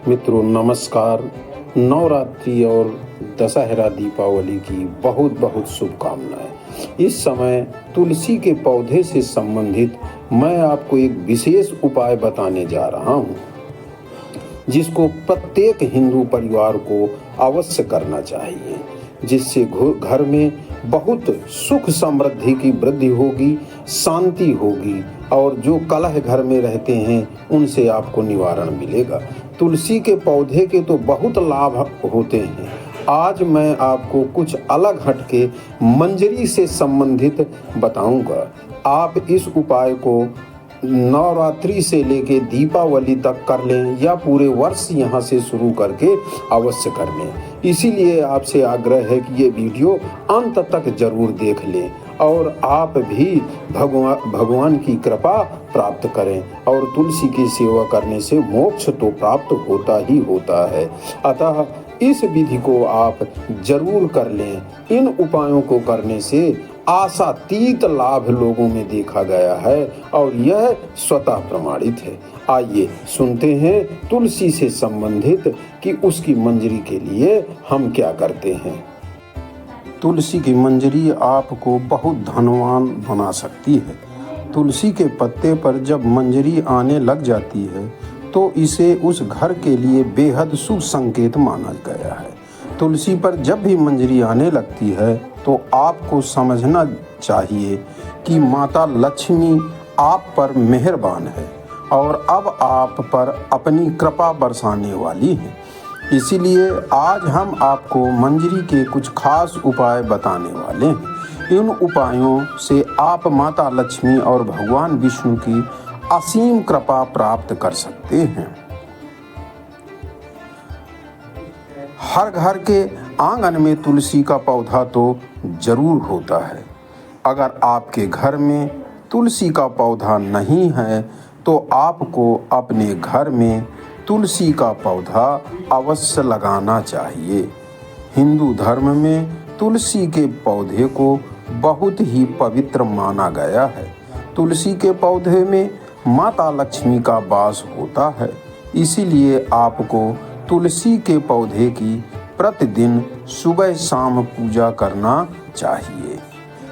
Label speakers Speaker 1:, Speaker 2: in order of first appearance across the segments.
Speaker 1: मित्रों नमस्कार। नवरात्रि और दशहरा दीपावली की बहुत बहुत शुभकामनाएं। इस समय तुलसी के पौधे से संबंधित मैं आपको एक विशेष उपाय बताने जा रहा हूं, जिसको प्रत्येक हिंदू परिवार को अवश्य करना चाहिए, जिससे घर में बहुत सुख समृद्धि की वृद्धि होगी, शांति होगी और जो कलह घर में रहते हैं उनसे आपको निवारण मिलेगा। तुलसी के पौधे के तो बहुत लाभ होते हैं। आज मैं आपको कुछ अलग हटके मंजरी से संबंधित बताऊंगा। आप इस उपाय को नवरात्रि से लेके दीपावली तक कर लें या पूरे वर्ष यहाँ से शुरू करके अवश्य कर लें। इसीलिए आपसे आग्रह है कि ये वीडियो अंत तक जरूर देख लें और आप भी भगवान की कृपा प्राप्त करें। और तुलसी की सेवा करने से मोक्ष तो प्राप्त होता ही होता है। अतः इस विधि को आप जरूर कर लें। इन उपायों को करने से आशातीत लाभ लोगों में देखा गया है और यह स्वतः प्रमाणित है। आइए सुनते हैं तुलसी से संबंधित कि उसकी मंजरी के लिए हम क्या करते हैं। तुलसी की मंजरी आपको बहुत धनवान बना सकती है। तुलसी के पत्ते पर जब मंजरी आने लग जाती है तो इसे उस घर के लिए बेहद शुभ संकेत माना गया है। तुलसी पर जब भी मंजरी आने लगती है तो आपको समझना चाहिए कि माता लक्ष्मी आप पर मेहरबान है और अब आप पर अपनी कृपा बरसाने वाली है। इसीलिए आज हम आपको मंजरी के कुछ खास उपाय बताने वाले हैं। इन उपायों से आप माता लक्ष्मी और भगवान विष्णु की असीम कृपा प्राप्त कर सकते हैं। हर घर के आंगन में तुलसी का पौधा तो जरूर होता है। अगर आपके घर में तुलसी का पौधा नहीं है तो आपको अपने घर में तुलसी का पौधा अवश्य लगाना चाहिए। हिंदू धर्म में तुलसी के पौधे को बहुत ही पवित्र माना गया है। तुलसी के पौधे में माता लक्ष्मी का वास होता है। इसीलिए आपको तुलसी के पौधे की प्रतिदिन सुबह शाम पूजा करना चाहिए।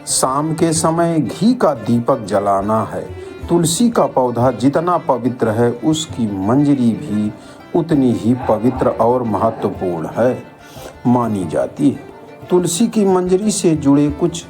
Speaker 1: शाम के समय घी का दीपक जलाना है। तुलसी का पौधा जितना पवित्र है उसकी मंजरी भी उतनी ही पवित्र और महत्वपूर्ण है मानी जाती है। तुलसी की मंजरी से जुड़े कुछ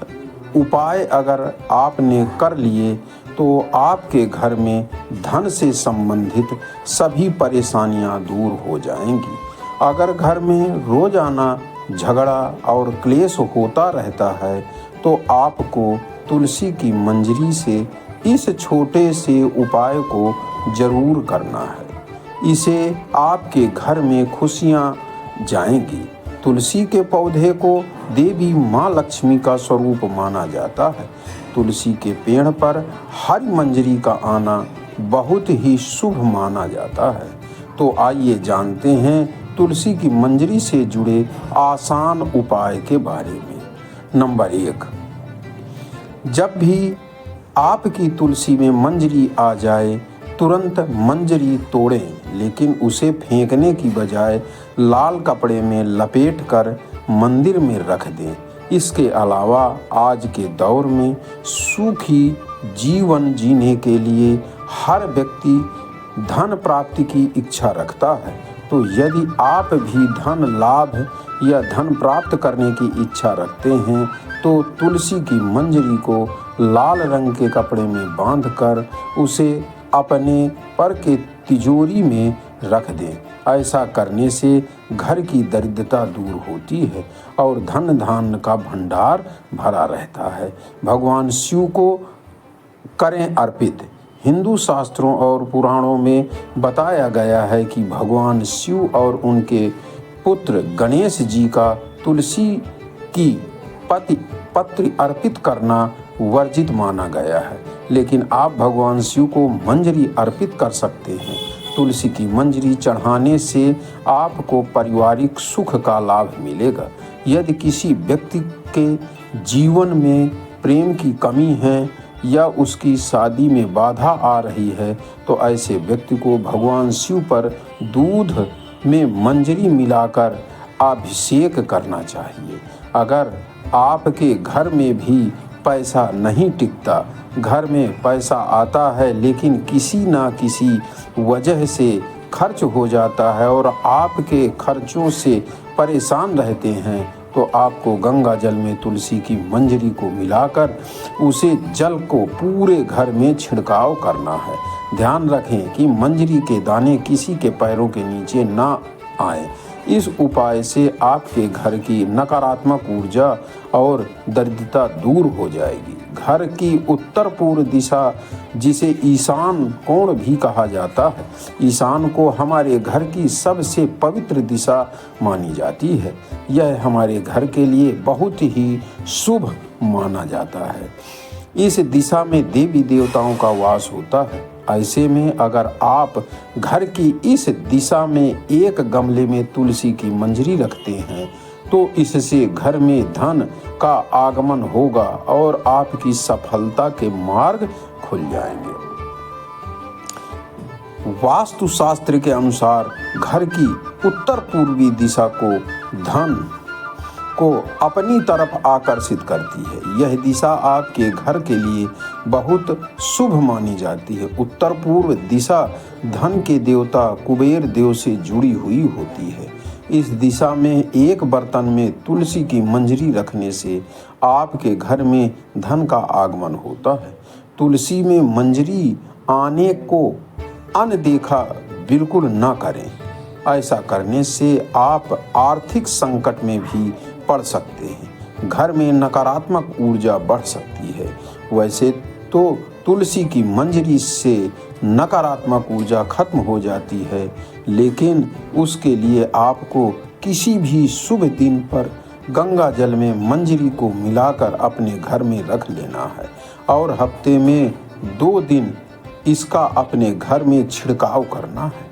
Speaker 1: उपाय अगर आपने कर लिए तो आपके घर में धन से संबंधित सभी परेशानियां दूर हो जाएंगी। अगर घर में रोजाना झगड़ा और क्लेश होता रहता है तो आपको तुलसी की मंजरी से इस छोटे से उपाय को जरूर करना है। इसे आपके घर में खुशियां जाएंगी। तुलसी के पौधे को देवी माँ लक्ष्मी का स्वरूप माना जाता है। तुलसी के पेड़ पर हरी मंजरी का आना बहुत ही शुभ माना जाता है। तो आइए जानते हैं तुलसी की मंजरी से जुड़े आसान उपाय के बारे में। नंबर 1, जब भी आपकी तुलसी में मंजरी आ जाए तुरंत मंजरी तोड़ें, लेकिन उसे फेंकने की बजाय लाल कपड़े में लपेटकर मंदिर में रख दें। इसके अलावा आज के दौर में सुखी जीवन जीने के लिए हर व्यक्ति धन प्राप्ति की इच्छा रखता है। तो यदि आप भी धन लाभ या धन प्राप्त करने की इच्छा रखते हैं तो तुलसी की मंजरी को लाल रंग के कपड़े में बांधकर उसे अपने पर के तिजोरी में रख दें। ऐसा करने से घर की दरिद्रता दूर होती है और धन धान्य का भंडार भरा रहता है। भगवान शिव को करें अर्पित। हिंदू शास्त्रों और पुराणों में बताया गया है कि भगवान शिव और उनके पुत्र गणेश जी का तुलसी की पत्र अर्पित करना वर्जित माना गया है, लेकिन आप भगवान शिव को मंजरी अर्पित कर सकते हैं। तुलसी की मंजरी चढ़ाने से आपको पारिवारिक सुख का लाभ मिलेगा। यदि किसी व्यक्ति के जीवन में प्रेम की कमी है या उसकी शादी में बाधा आ रही है तो ऐसे व्यक्ति को भगवान शिव पर दूध में मंजरी मिलाकर अभिषेक करना चाहिए। अगर आपके घर में भी पैसा नहीं टिकता, घर में पैसा आता है लेकिन किसी ना किसी वजह से खर्च हो जाता है और आपके खर्चों से परेशान रहते हैं, तो आपको गंगा जल में तुलसी की मंजरी को मिलाकर उसे जल को पूरे घर में छिड़काव करना है। ध्यान रखें कि मंजरी के दाने किसी के पैरों के नीचे ना आए। इस उपाय से आपके घर की नकारात्मक ऊर्जा और दरिद्रता दूर हो जाएगी। घर की उत्तर पूर्व दिशा, जिसे ईशान कोण भी कहा जाता है, ईशान को हमारे घर की सबसे पवित्र दिशा मानी जाती है। यह हमारे घर के लिए बहुत ही शुभ माना जाता है। इस दिशा में देवी देवताओं का वास होता है। ऐसे में अगर आप घर की इस दिशा में एक गमले में तुलसी की मंजरी रखते हैं तो इससे घर में धन का आगमन होगा और आपकी सफलता के मार्ग खुल जाएंगे। वास्तुशास्त्र के अनुसार घर की उत्तर पूर्वी दिशा को धन को अपनी तरफ आकर्षित करती है। यह दिशा आपके घर के लिए बहुत शुभ मानी जाती है। उत्तर पूर्व दिशा धन के देवता कुबेर देव से जुड़ी हुई होती है। इस दिशा में एक बर्तन में तुलसी की मंजरी रखने से आपके घर में धन का आगमन होता है। तुलसी में मंजरी आने को अनदेखा बिल्कुल न करें। ऐसा करने से आप आर्थिक संकट में भी पड़ सकते हैं। घर में नकारात्मक ऊर्जा बढ़ सकती है। वैसे तो तुलसी की मंजरी से नकारात्मक ऊर्जा खत्म हो जाती है, लेकिन उसके लिए आपको किसी भी शुभ दिन पर गंगा जल में मंजरी को मिलाकर अपने घर में रख लेना है और हफ्ते में 2 दिन इसका अपने घर में छिड़काव करना है।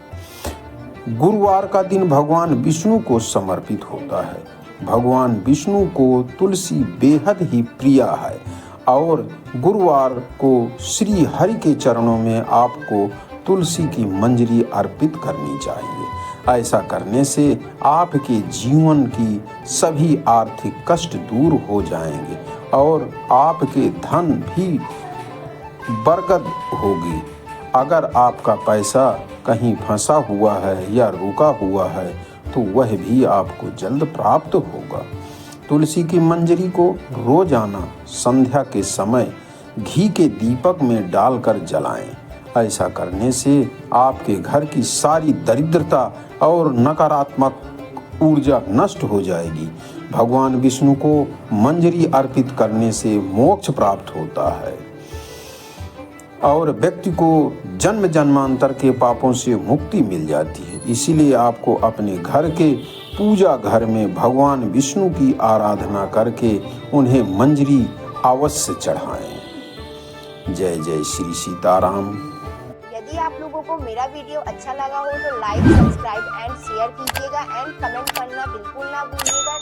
Speaker 1: गुरुवार का दिन भगवान विष्णु को समर्पित होता है। भगवान विष्णु को तुलसी बेहद ही प्रिय है और गुरुवार को श्री हरि के चरणों में आपको तुलसी की मंजरी अर्पित करनी चाहिए। ऐसा करने से आपके जीवन की सभी आर्थिक कष्ट दूर हो जाएंगे और आपके धन भी बरकत होगी। अगर आपका पैसा कहीं फंसा हुआ है या रुका हुआ है तो वह भी आपको जल्द प्राप्त होगा। तुलसी की मंजरी को रोजाना संध्या के समय घी के दीपक में डालकर जलाएं। ऐसा करने से आपके घर की सारी दरिद्रता और नकारात्मक ऊर्जा नष्ट हो जाएगी। भगवान विष्णु को मंजरी अर्पित करने से मोक्ष प्राप्त होता है और व्यक्ति को जन्म जन्मांतर के पापों से मुक्ति मिल जाती है। इसीलिए आपको अपने घर के पूजा घर में भगवान विष्णु की आराधना करके उन्हें मंजरी अवश्य चढ़ाएं। जय जय श्री सीताराम।
Speaker 2: यदि आप लोगों को मेरा वीडियो अच्छा लगा हो तो लाइक, सब्सक्राइब एंड शेयर कीजिएगा एंड कमेंट करना बिल्कुल ना भूलिएगा।